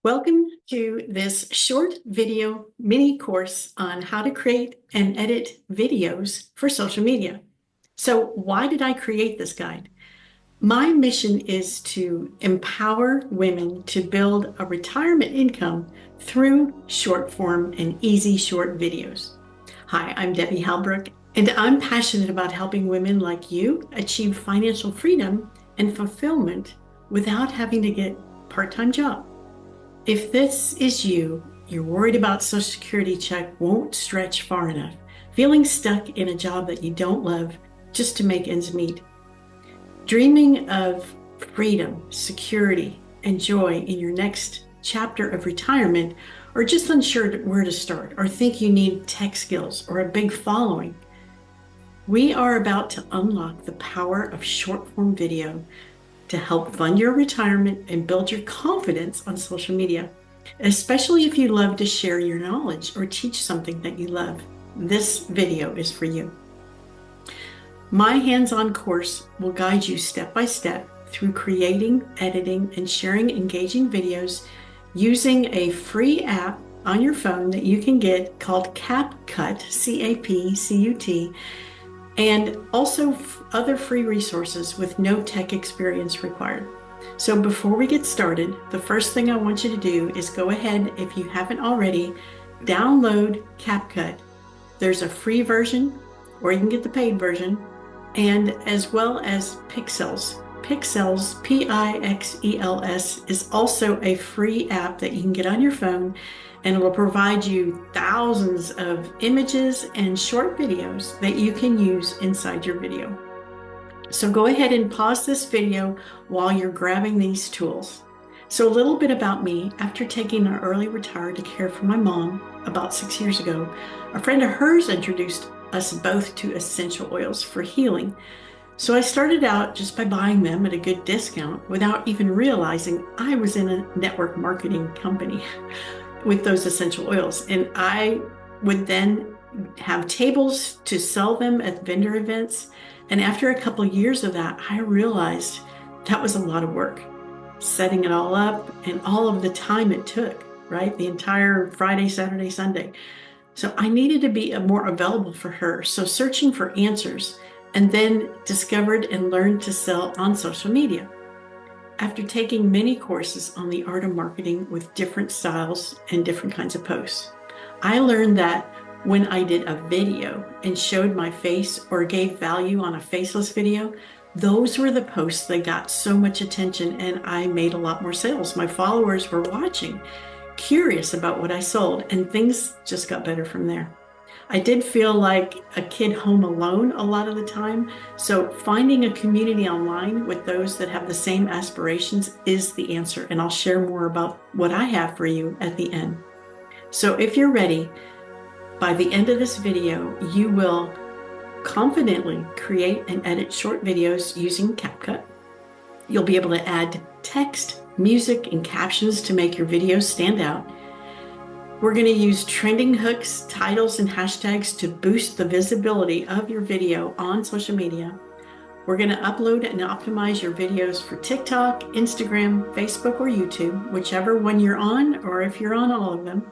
Welcome to this short video mini course on how to create and edit videos for social media. So why did I create this guide? My mission is to empower women to build a retirement income through short form and easy short videos. Hi, I'm Debbie Halbrook, and I'm passionate about helping women like you achieve financial freedom and fulfillment without having to get a part-time job. If this is you, you're worried about Social Security check won't stretch far enough, feeling stuck in a job that you don't love just to make ends meet, dreaming of freedom, security, and joy in your next chapter of retirement, or just unsure where to start, or think you need tech skills or a big following, we are about to unlock the power of short-form video to help fund your retirement and build your confidence on social media, especially if you love to share your knowledge or teach something that you love. This video is for you. My hands-on course will guide you step by step through creating, editing, and sharing engaging videos using a free app on your phone that you can get called CapCut, C-A-P-C-U-T, and also other free resources with no tech experience required. So before we get started, the first thing I want you to do is go ahead, if you haven't already, download CapCut. There's a free version, or you can get the paid version, and as well as Pixels. Pixels, P-I-X-E-L-S, is also a free app that you can get on your phone, and it will provide you thousands of images and short videos that you can use inside your video. So go ahead and pause this video while you're grabbing these tools. So a little bit about me. After taking an early retire to care for my mom about 6 years ago, a friend of hers introduced us both to essential oils for healing. So I started out just by buying them at a good discount without even realizing I was in a network marketing company with those essential oils. And I would then have tables to sell them at vendor events. And after a couple of years of that, I realized that was a lot of work, setting it all up and all of the time it took, right? The entire Friday, Saturday, Sunday. So I needed to be more available for her. So searching for answers, and then discovered and learned to sell on social media. After taking many courses on the art of marketing with different styles and different kinds of posts, I learned that when I did a video and showed my face or gave value on a faceless video, those were the posts that got so much attention, and I made a lot more sales. My followers were watching, curious about what I sold, and things just got better from there. I did feel like a kid home alone a lot of the time, so finding a community online with those that have the same aspirations is the answer, and I'll share more about what I have for you at the end. So if you're ready, by the end of this video, you will confidently create and edit short videos using CapCut. You'll be able to add text, music, and captions to make your videos stand out. We're going to use trending hooks, titles, and hashtags to boost the visibility of your video on social media. We're going to upload and optimize your videos for TikTok, Instagram, Facebook, or YouTube, whichever one you're on, or if you're on all of them.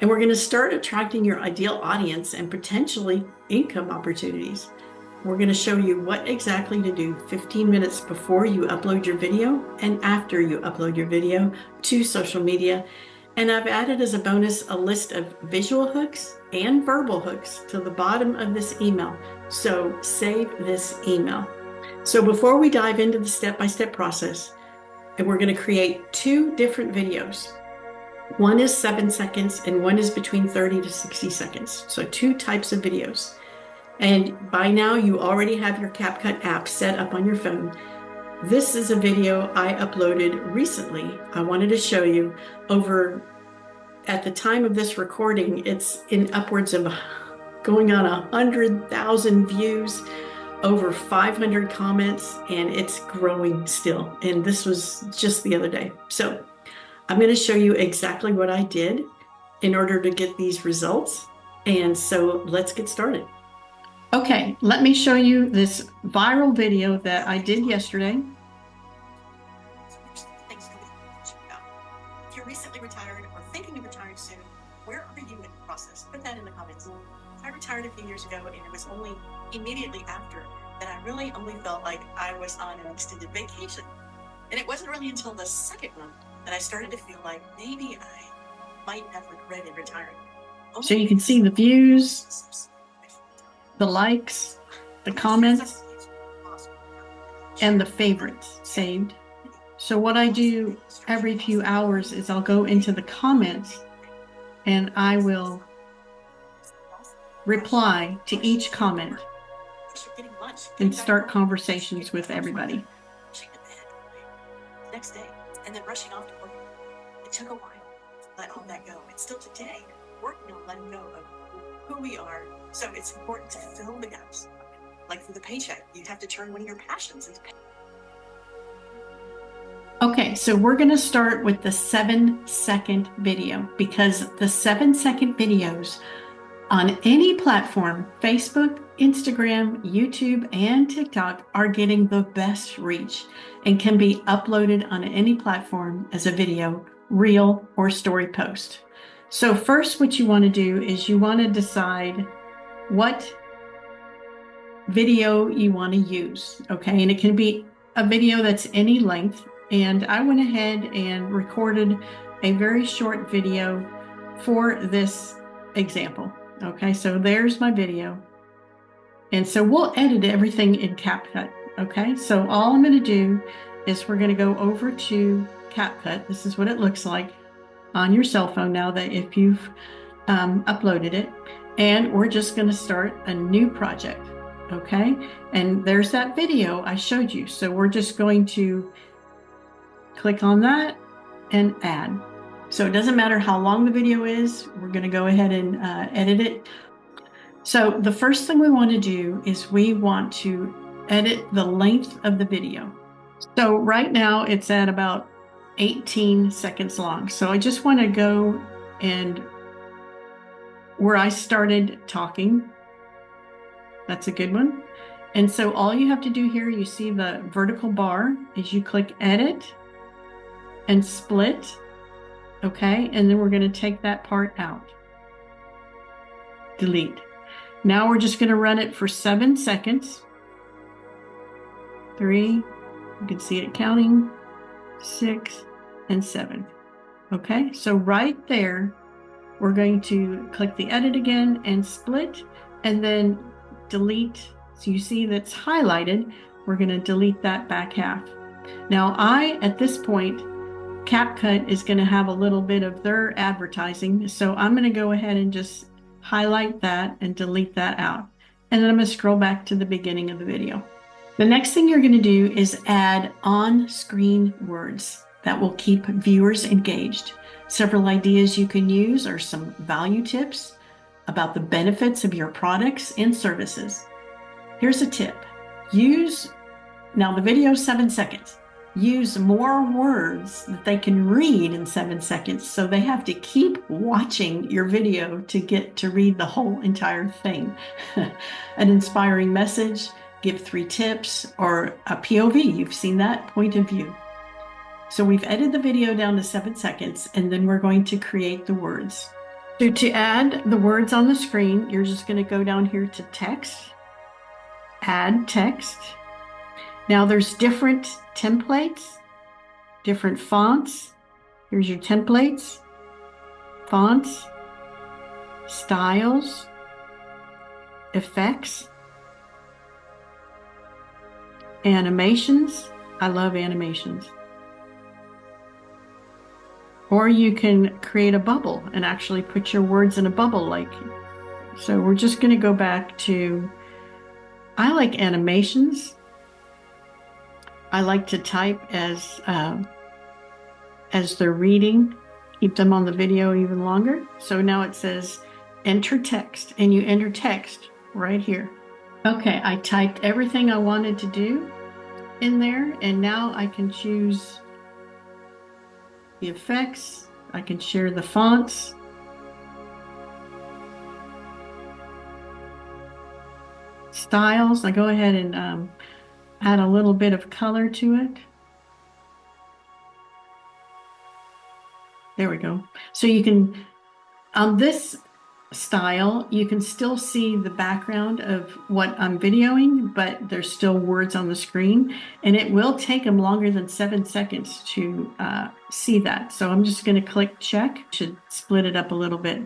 And we're going to start attracting your ideal audience and potentially income opportunities. We're going to show you what exactly to do 15 minutes before you upload your video and after you upload your video to social media. And I've added as a bonus a list of visual hooks and verbal hooks to the bottom of this email. So save this email. So before we dive into the step-by-step process, and we're going to create two different videos. One is 7 seconds and one is between 30 to 60 seconds. So two types of videos. And by now you already have your CapCut app set up on your phone. This is a video I uploaded recently. I wanted to show you at the time of this recording, it's in upwards of going on 100,000 views, over 500 comments, and it's growing still. And this was just the other day. So I'm going to show you exactly what I did in order to get these results. And so let's get started. Okay, let me show you this viral video that I did yesterday. recently retired or thinking of retiring soon, where are you in the process? Put that in the comments. I retired a few years ago, and it was only immediately after that I really only felt like I was on an extended vacation. And it wasn't really until the second one that I started to feel like maybe I might have regretted retiring. So you can see the views, the likes, the comments, and the favorites saved. So what I do every few hours is I'll go into the comments and I will reply to each comment and start conversations with everybody. Next day, and then rushing off to work. It took a while to let all that go. And still today, working on letting go of who we are. So it's important to fill the gaps. Like for the paycheck, you have to turn one of your passions into pay. Okay, so we're going to start with the 7-second video, because the 7-second videos on any platform, Facebook, Instagram, YouTube, and TikTok, are getting the best reach and can be uploaded on any platform as a video, reel, or story post. So first, what you want to do is you want to decide what video you want to use, okay? And it can be a video that's any length. And I went ahead and recorded a very short video for this example. Okay, so there's my video. And so we'll edit everything in CapCut. Okay, so all I'm going to do is we're going to go over to CapCut. This is what it looks like on your cell phone now that if you've uploaded it. And we're just going to start a new project. Okay, and there's that video I showed you. So we're just going to click on that and add. So it doesn't matter how long the video is, we're going to go ahead and edit it. So the first thing we want to do is we want to edit the length of the video. So right now it's at about 18 seconds long. So I just want to go and where I started talking, that's a good one. And so all you have to do here, you see the vertical bar, is you click edit and split. Okay, and then we're going to take that part out. Delete. Now we're just going to run it for 7 seconds. 3, you can see it counting, 6, and 7. Okay, so right there, we're going to click the edit again and split, and then delete. So you see that's highlighted. We're going to delete that back half. Now at this point, CapCut is going to have a little bit of their advertising. So I'm going to go ahead and just highlight that and delete that out. And then I'm going to scroll back to the beginning of the video. The next thing you're going to do is add on-screen words that will keep viewers engaged. Several ideas you can use are some value tips about the benefits of your products and services. Here's a tip. Now the video is 7 seconds. Use more words that they can read in 7 seconds, so they have to keep watching your video to get to read the whole entire thing. An inspiring message, give 3 tips, or a POV. You've seen that, point of view. So we've edited the video down to 7 seconds, and then we're going to create the words. So to add the words on the screen, you're just going to go down here to text, add text. Now there's different templates, different fonts. Here's your templates, fonts, styles, effects, animations. I love animations. Or you can create a bubble and actually put your words in a bubble like. So we're just going to go back to, I like animations. I like to type as they're reading, keep them on the video even longer. So now it says enter text, and you enter text right here. Okay, I typed everything I wanted to do in there, and now I can choose the effects. I can share the fonts. Styles, I go ahead and add a little bit of color to it. There we go. So you can, on this style, you can still see the background of what I'm videoing, but there's still words on the screen, and it will take them longer than 7 seconds to see that. So I'm just going to click check. Should split it up a little bit.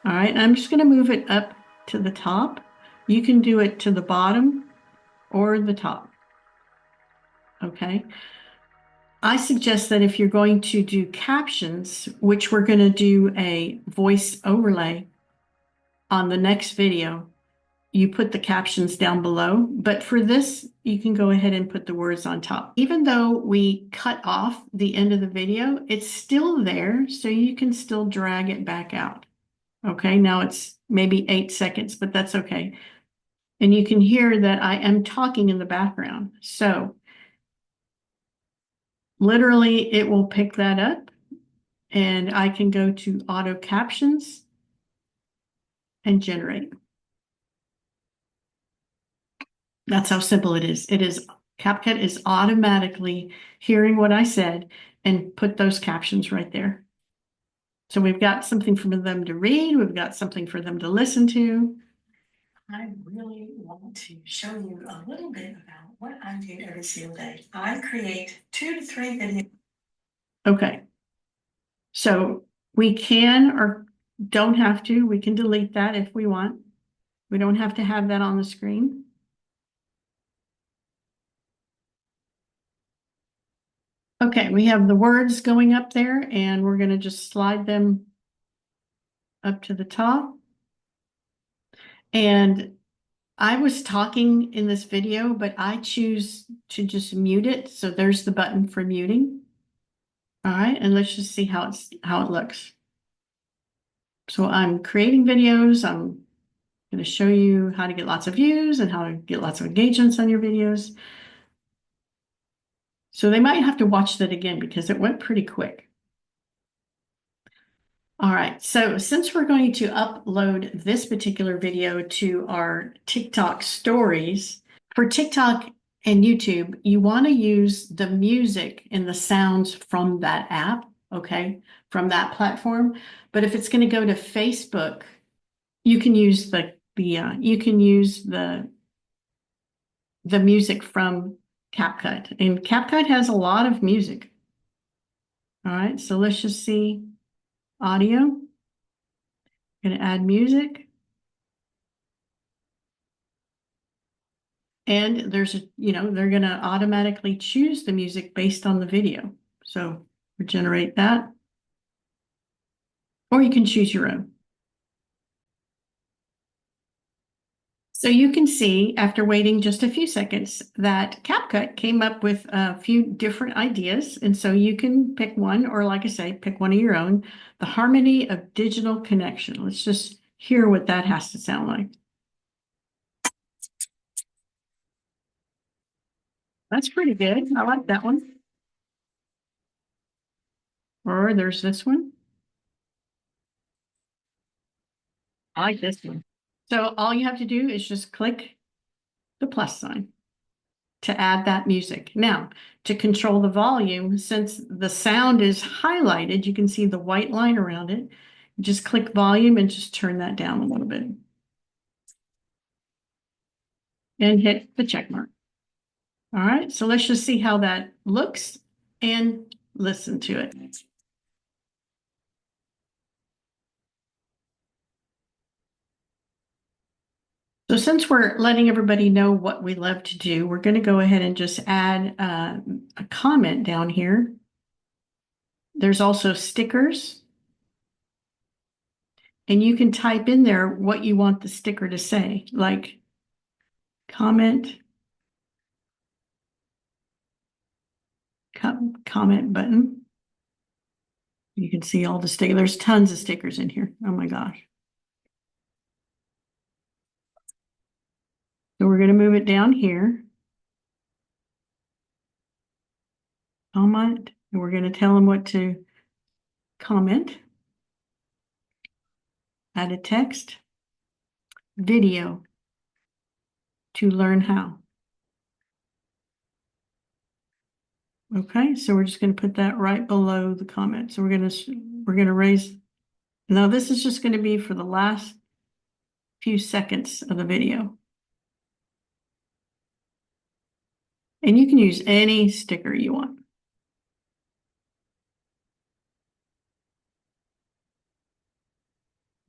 All right, and I'm just going to move it up to the top. You can do it to the bottom or the top. Okay. I suggest that if you're going to do captions, which we're going to do a voice overlay on the next video, you put the captions down below. But for this, you can go ahead and put the words on top. Even though we cut off the end of the video, it's still there, so you can still drag it back out. Okay, now it's maybe 8 seconds, but that's okay. And you can hear that I am talking in the background. So literally, it will pick that up, and I can go to auto captions and generate. That's how simple it is. It is CapCut is automatically hearing what I said and put those captions right there. So we've got something for them to read. We've got something for them to listen to. I really want to show you a little bit about what I do every single day. I create 2 to 3 videos. Okay. So we can or don't have to. We can delete that if we want. We don't have to have that on the screen. Okay, we have the words going up there, and we're going to just slide them up to the top. And I was talking in this video, but I choose to just mute it. So there's the button for muting. All right, and let's just see how it looks. So I'm creating videos. I'm going to show you how to get lots of views and how to get lots of engagements on your videos. So they might have to watch that again because it went pretty quick. All right, so since we're going to upload this particular video to our TikTok stories, for TikTok and YouTube, you want to use the music and the sounds from that app, okay, from that platform. But if it's going to go to Facebook, you can use the music from CapCut, and CapCut has a lot of music. All right, so let's just see audio. I'm going to add music. And there's they're going to automatically choose the music based on the video. So generate that, or you can choose your own. So you can see after waiting just a few seconds that CapCut came up with a few different ideas. And so you can pick one, or like I say, pick one of your own. The harmony of digital connection. Let's just hear what that has to sound like. That's pretty good. I like that one. Or there's this one. I like this one. So all you have to do is just click the plus sign to add that music. Now, to control the volume, since the sound is highlighted, you can see the white line around it. Just click volume and just turn that down a little bit. And hit the check mark. All right, so let's just see how that looks and listen to it. So since we're letting everybody know what we love to do, we're going to go ahead and just add a comment down here. There's also stickers. And you can type in there what you want the sticker to say, like comment button. You can see all the stickers. There's tons of stickers in here. Oh my gosh. So we're going to move it down here. Comment. And we're going to tell them what to comment. Add a text. Video. To learn how. Okay, so we're just going to put that right below the comment. So we're going to raise. Now this is just going to be for the last few seconds of the video. And you can use any sticker you want.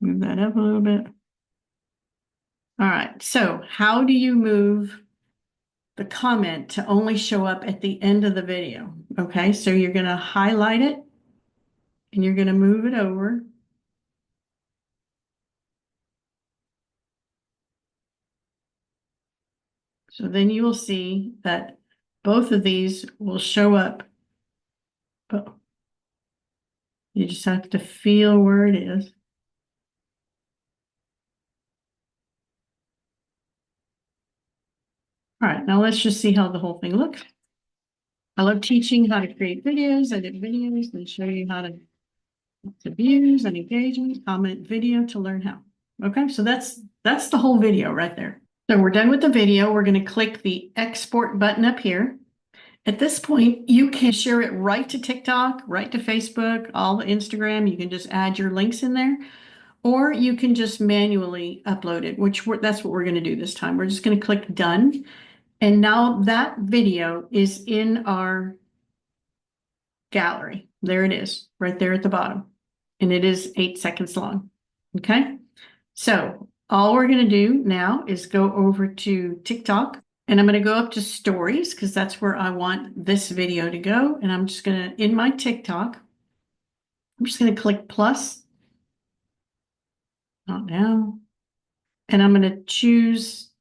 Move that up a little bit. All right, so how do you move the comment to only show up at the end of the video? Okay, so you're going to highlight it and you're going to move it over. So then you will see that both of these will show up, but you just have to feel where it is. All right, now let's just see how the whole thing looks. I love teaching how to create videos, edit videos, and show you how to views and engagement, comment video to learn how. Okay, so that's the whole video right there. So we're done with the video. We're going to click the export button up here. At this point, you can share it right to TikTok, right to Facebook, all the Instagram. You can just add your links in there, or you can just manually upload it, that's what we're going to do this time. We're just going to click done. And now that video is in our gallery. There it is, right there at the bottom. And it is 8 seconds long. Okay. So all we're going to do now is go over to TikTok, and I'm going to go up to stories because that's where I want this video to go. And I'm just going to, in my TikTok, I'm just going to click plus, not now. And I'm going to choose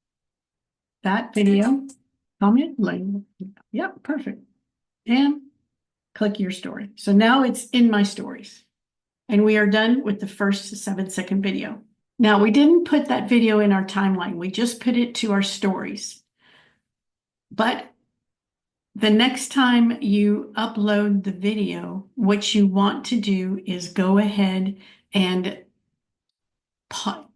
that video, comment, link. Yep, perfect. And click your story. So now it's in my stories. And we are done with the first 7-second video. Now, we didn't put that video in our timeline. We just put it to our stories. But the next time you upload the video, what you want to do is go ahead and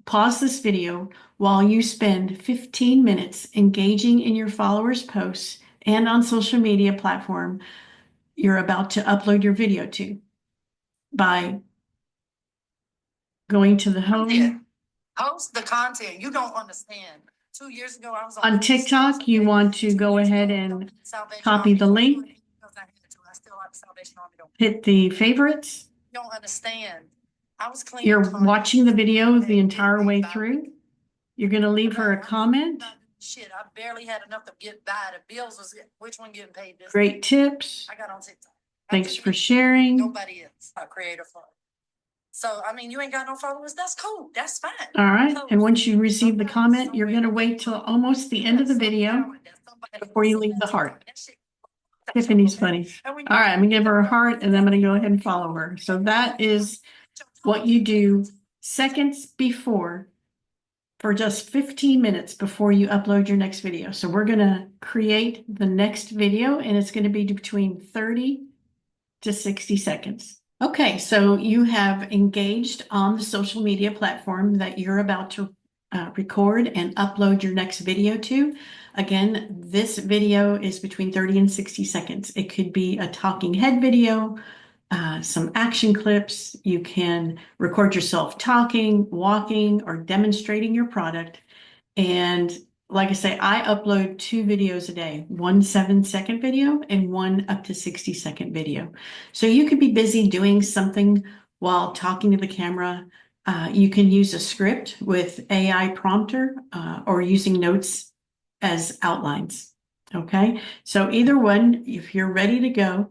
pause this video while you spend 15 minutes engaging in your followers' posts and on social media platform you're about to upload your video to by going to the home. Post the content. You don't understand. 2 years ago, I was on TikTok. You want to go ahead and copy the link, hit the favorites. You don't understand. I was cleaning. You're watching the video the entire way through. You're going to leave her a comment. Shit, I barely had enough to get by. The bills was which one getting paid this? Great tips. I got on TikTok. Thanks for sharing. Nobody is a creator for it. So, I mean, you ain't got no followers. That's cool. That's fine. All right. And once you receive the comment, you're going to wait till almost the end of the video before you leave the heart. Tiffany's funny. All right. I'm going to give her a heart and then I'm going to go ahead and follow her. So that is what you do seconds before, for just 15 minutes before you upload your next video. So we're going to create the next video and it's going to be between 30 to 60 seconds. Okay, so you have engaged on the social media platform that you're about to record and upload your next video to. Again, this video is between 30 and 60 seconds. It could be a talking head video, some action clips. You can record yourself talking, walking, or demonstrating your product. And like I say, I upload 2 videos a day, one 7-second video and one up to 60-second video. So you could be busy doing something while talking to the camera. You can use a script with AI prompter or using notes as outlines. Okay, so either one, if you're ready to go,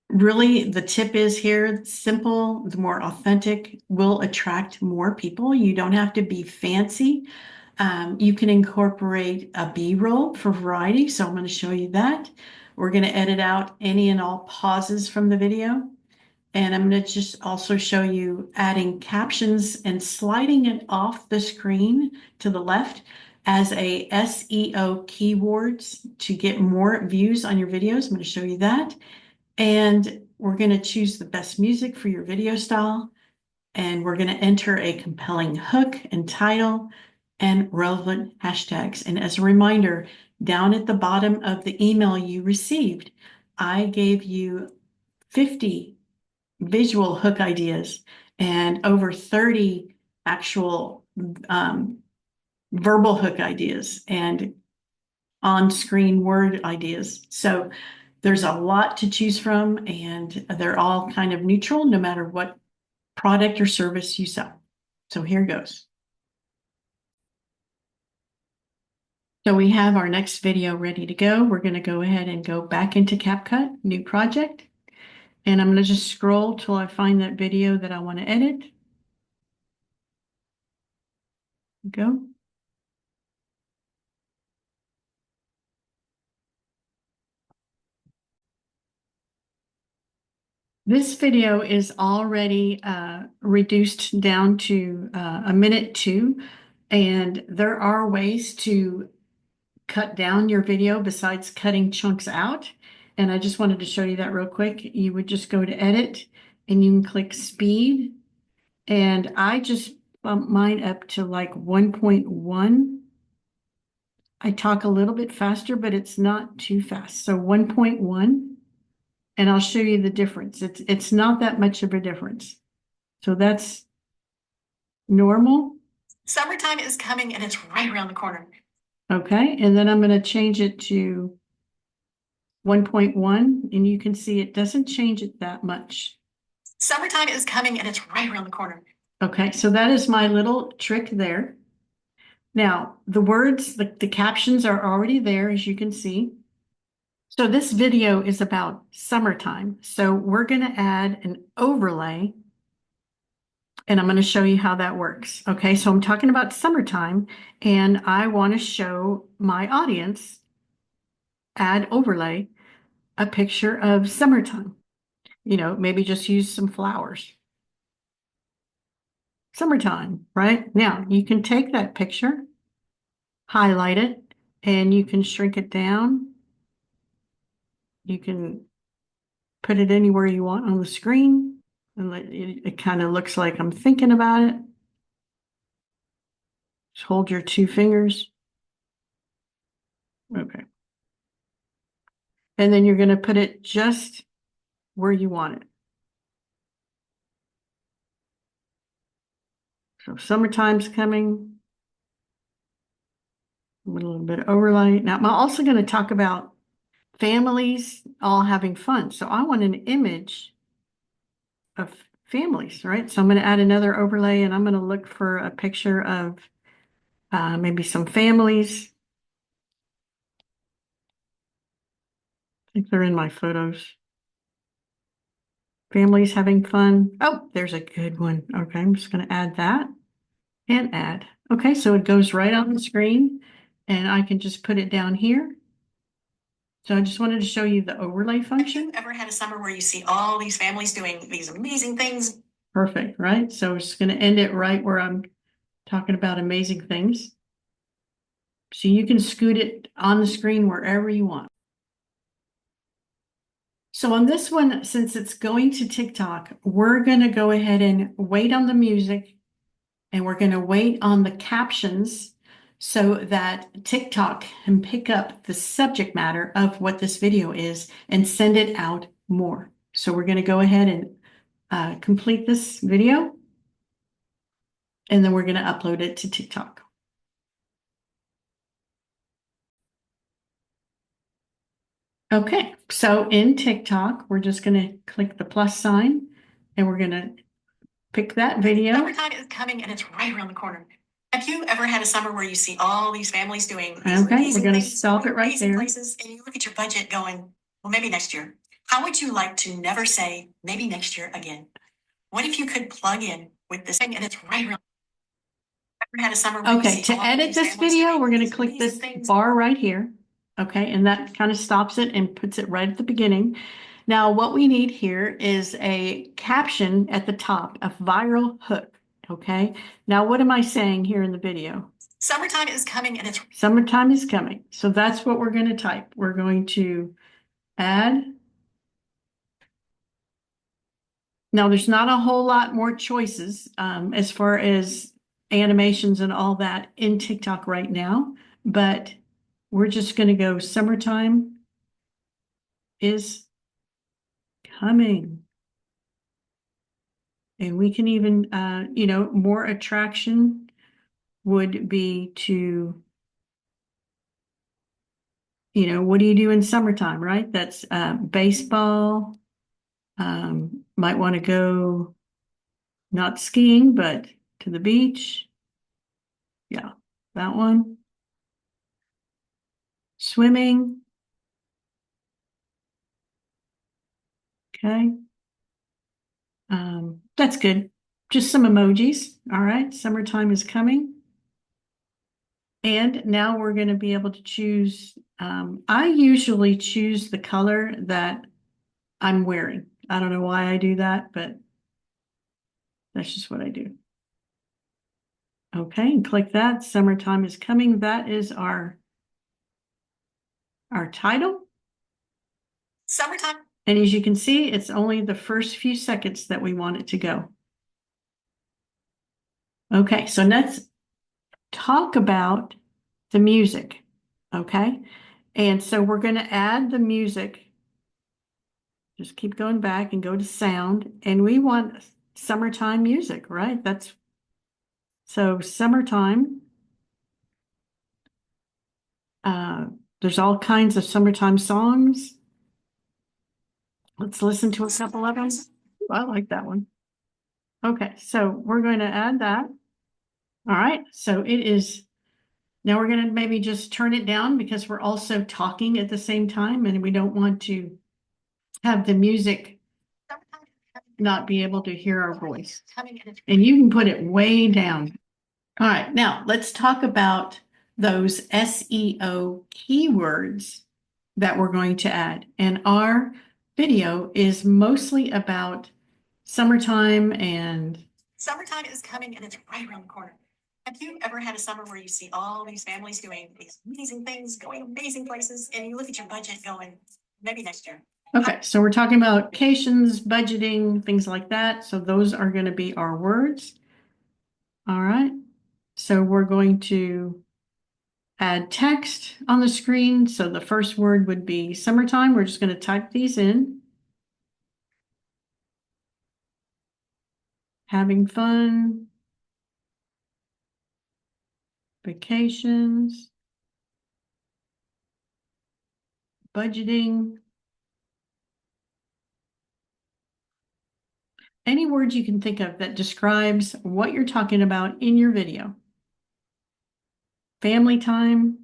really the tip is here, simple, the more authentic will attract more people. You don't have to be fancy. You can incorporate a B-roll for variety. So I'm going to show you that. We're going to edit out any and all pauses from the video. And I'm going to just also show you adding captions and sliding it off the screen to the left as a SEO keywords to get more views on your videos. I'm going to show you that. And we're going to choose the best music for your video style. And we're going to enter a compelling hook and title and relevant hashtags. And as a reminder, down at the bottom of the email you received, I gave you 50 visual hook ideas and over 30 actual verbal hook ideas and on-screen word ideas. So there's a lot to choose from, and they're all kind of neutral no matter what product or service you sell. So here goes. So we have our next video ready to go. We're going to go ahead and go back into CapCut, new project. And I'm going to just scroll till I find that video that I want to edit. Go. This video is already reduced down to a minute 2, and there are ways to cut down your video besides cutting chunks out. And I just wanted to show you that real quick. You would just go to edit and you can click speed. And I just bump mine up to like 1.1. I talk a little bit faster, but it's not too fast. So 1.1, and I'll show you the difference. It's not that much of a difference. So that's normal. Summertime is coming and it's right around the corner. Okay, and then I'm going to change it to 1.1, and you can see it doesn't change it that much. Summertime is coming and it's right around the corner. Okay, so that is my little trick there. Now, the words, the captions are already there, as you can see. So this video is about summertime. So we're going to add an overlay, and I'm going to show you how that works. Okay, so I'm talking about summertime, and I want to show my audience, add overlay, a picture of summertime. You know, maybe just use some flowers. Summertime, right? Now, you can take that picture, highlight it, and you can shrink it down. You can put it anywhere you want on the screen, and it kind of looks like I'm thinking about it. Just hold your 2 fingers. Okay. And then you're going to put it just where you want it. So summertime's coming. A little bit of overlay. Now, I'm also going to talk about families all having fun. So I want an image of families, right? So I'm going to add another overlay, and I'm going to look for a picture of maybe some families. I think they're in my photos. Families having fun. Oh, there's a good one. Okay, I'm just going to add that and add. Okay, so it goes right on the screen, and I can just put it down here. So I just wanted to show you the overlay function. Have you ever had a summer where you see all these families doing these amazing things? Perfect, right? So it's going to end it right where I'm talking about amazing things. So you can scoot it on the screen wherever you want. So on this one, since it's going to TikTok, we're going to go ahead and wait on the music, and we're going to wait on the captions so that TikTok can pick up the subject matter of what this video is and send it out more. So we're going to go ahead and complete this video, and then we're going to upload it to TikTok. Okay, so in TikTok, we're just going to click the plus sign, and we're going to pick that video. Summertime is coming and it's right around the corner. Have you ever had a summer where you see all these families doing these Okay, amazing we're going to things, stop it right amazing there. places, and you look at your budget going, well, maybe next year. How would you like to never say maybe next year again? What if you could plug in with this thing and it's right around? Ever had a summer where you Okay, see to all edit these this families video, doing we're going to these click amazing this things? bar right here. Okay, and that kind of stops it and puts it right at the beginning. Now, what we need here is a caption at the top, a viral hook. Okay, now what am I saying here in the video? Summertime is coming and it's Summertime is coming. So that's what we're going to type. We're going to add. Now, there's not a whole lot more choices as far as animations and all that in TikTok right now, but we're just going to go summertime is coming. And we can even, more attraction would be to, what do you do in summertime, right? That's baseball. Might want to go not skiing, but to the beach. Yeah, that one. Swimming. Okay. That's good. Just some emojis. All right. Summertime is coming. And now we're going to be able to choose. I usually choose the color that I'm wearing. I don't know why I do that, but that's just what I do. Okay, and click that. Summertime is coming. That is our title. Summertime. And as you can see, it's only the first few seconds that we want it to go. Okay, so let's talk about the music. Okay, and so we're going to add the music. Just keep going back and go to sound, and we want summertime music, right? That's so summertime. There's all kinds of summertime songs. Let's listen to a couple of them. I like that one. Okay, so we're going to add that. All right, so it is, now we're going to maybe just turn it down because we're also talking at the same time and we don't want to have the music not be able to hear our voice. And you can put it way down. All right, now let's talk about those SEO keywords that we're going to add. And our video is mostly about summertime and Summertime is coming and it's right around the corner. Have you ever had a summer where you see all these families doing these amazing things, going amazing places, and you look at your budget going, maybe next year? okay, so we're talking about vacations, budgeting, things like that. So those are going to be our words. All right. So we're going to add text on the screen. So the first word would be summertime. We're just going to type these in. Having fun. Vacations. Budgeting. Any words you can think of that describes what you're talking about in your video. Family time.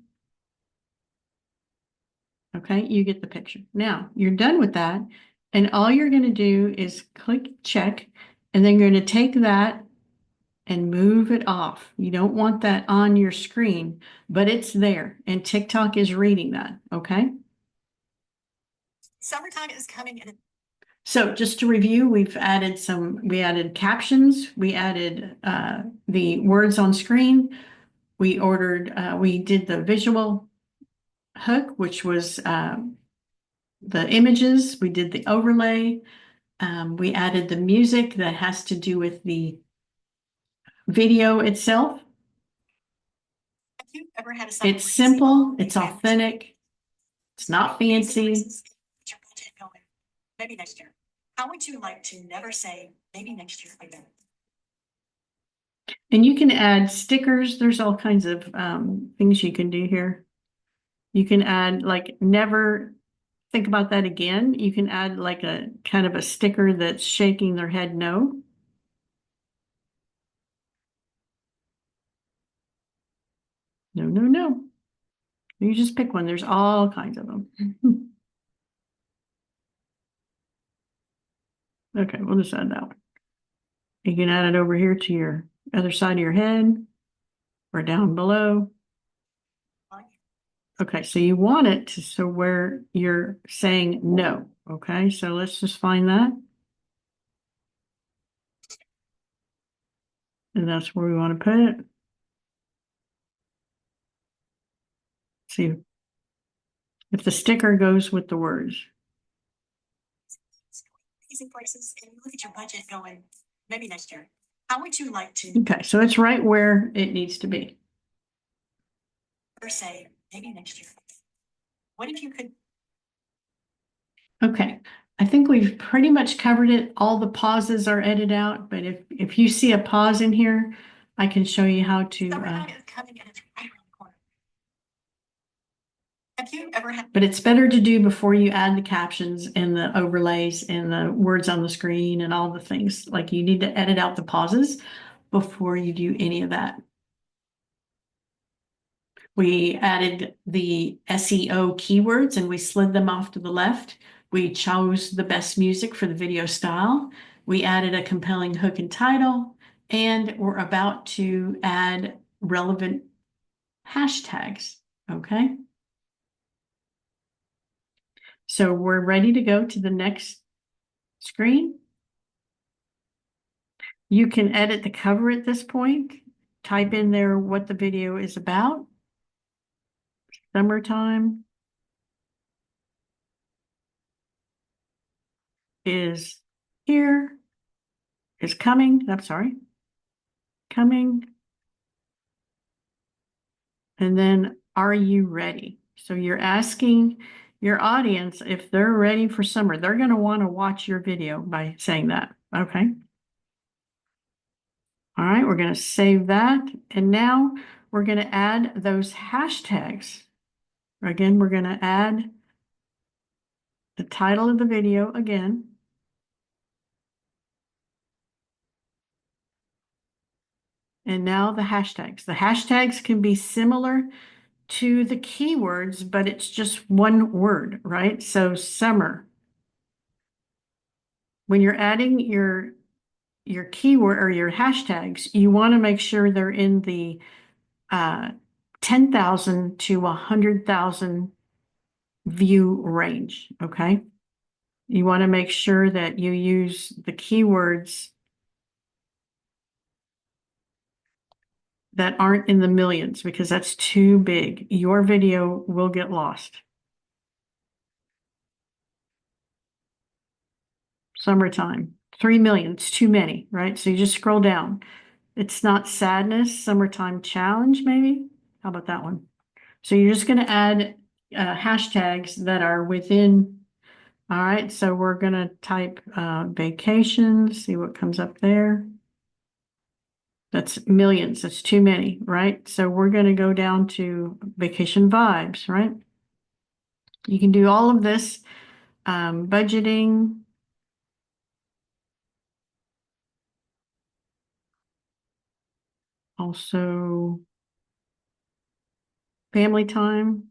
Okay, you get the picture. Now, you're done with that, and all you're going to do is click check, and then you're going to take that and move it off. You don't want that on your screen, but it's there, and TikTok is reading that, okay? Summertime is coming and So just to review, we added captions, we added the words on screen, we did the visual hook, which was the images, we did the overlay, we added the music that has to do with the video itself. have you ever had a summer It's simple, it's authentic, it's not fancy. Your budget going, maybe next year. How would you like to never say maybe next year again? And you can add stickers. There's all kinds of things you can do here. You can add like never think about that again. You can add like a kind of a sticker that's shaking their head no. No, no, no. You just pick one. There's all kinds of them. Okay, we'll just add that one. You can add it over here to your other side of your head or down below. Okay, so you want it to so where you're saying no. Okay, so let's just find that. And that's where we want to put it. See if the sticker goes with the words. Amazing places, and you look at your budget going, maybe next year. How would you like to Okay, so it's right where it needs to be. never say maybe next year. What if you could? Okay, I think we've pretty much covered it. All the pauses are edited out, but if you see a pause in here, I can show you how to. Summertime is coming and it's right around the corner. Have you ever had? But it's better to do before you add the captions and the overlays and the words on the screen and all the things. Like you need to edit out the pauses before you do any of that. We added the SEO keywords and we slid them off to the left. We chose the best music for the video style. We added a compelling hook and title, and we're about to add relevant hashtags. Okay. So we're ready to go to the next screen. You can edit the cover at this point. Type in there what the video is about. Summertime is here, is coming. I'm sorry. Coming. And then, are you ready? So you're asking your audience if they're ready for summer. They're going to want to watch your video by saying that. Okay. All right, we're going to save that. And now we're going to add those hashtags. Again, we're going to add the title of the video again. And now the hashtags. The hashtags can be similar to the keywords, but it's just one word, right? So summer. When you're adding your keyword or your hashtags, you want to make sure they're in the 10,000 to 100,000 view range, okay? You want to make sure that you use the keywords that aren't in the millions because that's too big. Your video will get lost. Summertime, 3 million, it's too many, right? So you just scroll down. It's not sadness, summertime challenge, maybe? How about that one? So you're just going to add hashtags that are within. All right, so we're going to type vacations, see what comes up there. That's millions, that's too many, right? So we're going to go down to vacation vibes, right? You can do all of this, budgeting. Also, family time.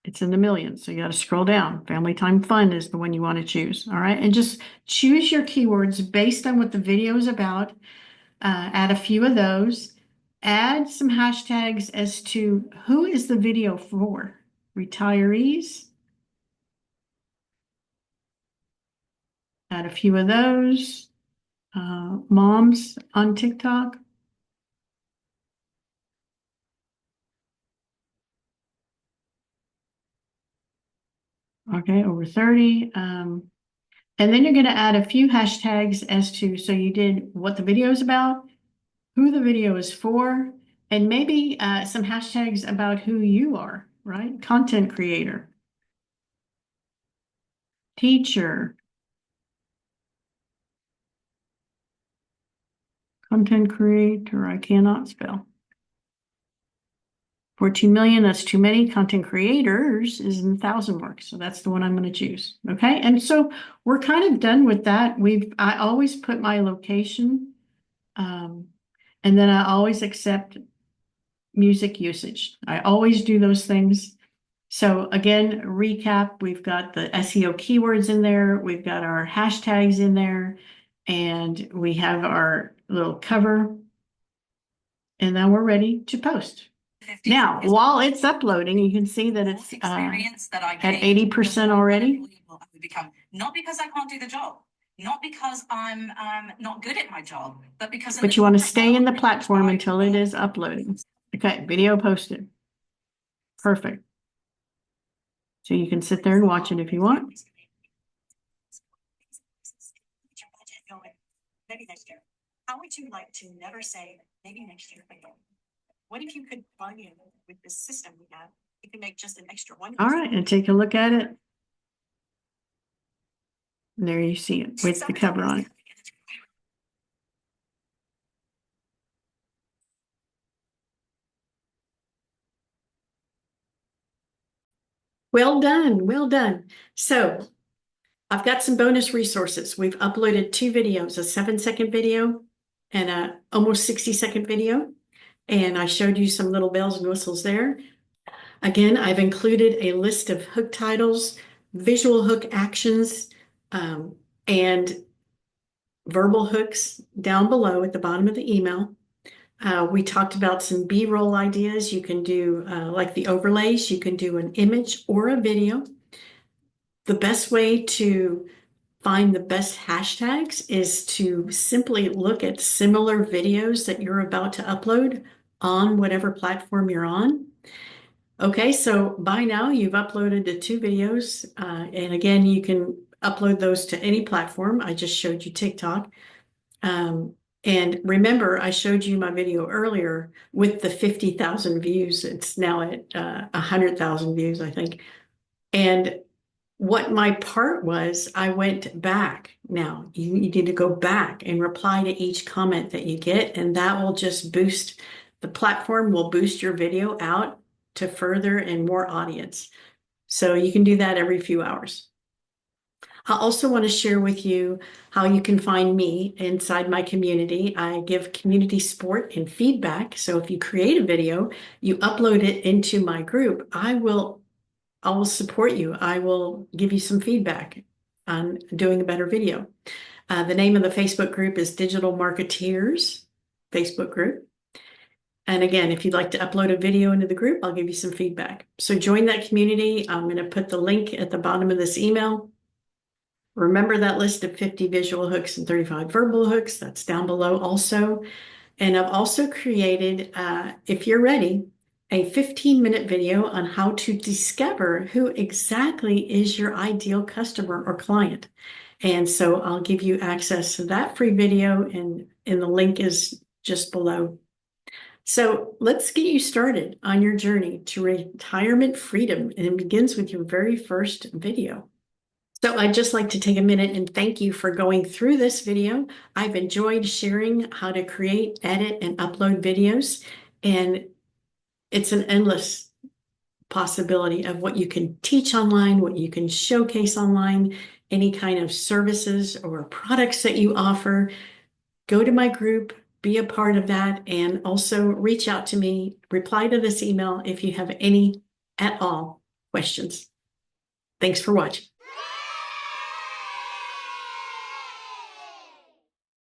It's in the millions, so you got to scroll down. Family time fun is the one you want to choose. All right, and just choose your keywords based on what the video is about. Add a few of those. Add some hashtags as to who is the video for. Retirees. Add a few of those. Moms on TikTok. Okay, over 30. And then you're going to add a few hashtags as to, so you did what the video is about, who the video is for, and maybe some hashtags about who you are, right? Content creator, teacher, content creator, I cannot spell. 14 million, that's too many. Content creators is in 1,000 marks. So that's the one I'm going to choose. Okay. And so we're kind of done with that. I always put my location, and then I always accept music usage. I always do those things. So again, recap, we've got the SEO keywords in there. We've got our hashtags in there, and we have our little cover, and then we're ready to post. Now, while it's uploading, you can see that it's at 80% already. Not because I can't do the job, not because I'm not good at my job, but because. But you want to stay in the platform until it is uploading. Okay, video posted. Perfect. So you can sit there and watch it if you want. Maybe next year. How would you like to never say maybe next year again. What if you could plug in with this system we have? You can make just an extra one. All right, and take a look at it. And there you see it with the cover on it. Well done, well done. So I've got some bonus resources. We've uploaded 2 videos, a 7-second video and a almost 60-second video. And I showed you some little bells and whistles there. Again, I've included a list of hook titles, visual hook actions, and verbal hooks down below at the bottom of the email. We talked about some B-roll ideas. You can do like the overlays, you can do an image or a video. The best way to find the best hashtags is to simply look at similar videos that you're about to upload on whatever platform you're on. Okay, so by now you've uploaded the 2 videos. And again, you can upload those to any platform. I just showed you TikTok. And remember, I showed you my video earlier with the 50,000 views. It's now at 100,000 views, I think. And what my part was, I went back. Now, you need to go back and reply to each comment that you get, and that will just boost, the platform will boost your video out to further and more audience. So you can do that every few hours. I also want to share with you how you can find me inside my community. I give community support and feedback. So if you create a video, you upload it into my group, I will support you. I will give you some feedback on doing a better video. The name of the Facebook group is Digital Marketeers Facebook group. And again, if you'd like to upload a video into the group, I'll give you some feedback. So join that community. I'm going to put the link at the bottom of this email. Remember that list of 50 visual hooks and 35 verbal hooks. That's down below also. And I've also created, if you're ready, a 15-minute video on how to discover who exactly is your ideal customer or client. And so I'll give you access to that free video, and the link is just below. So let's get you started on your journey to retirement freedom, and it begins with your very first video. So I'd just like to take a minute and thank you for going through this video. I've enjoyed sharing how to create, edit, and upload videos, and it's an endless possibility of what you can teach online, what you can showcase online, any kind of services or products that you offer. Go to my group, be a part of that, and also reach out to me, reply to this email if you have any at all questions. Thanks for watching.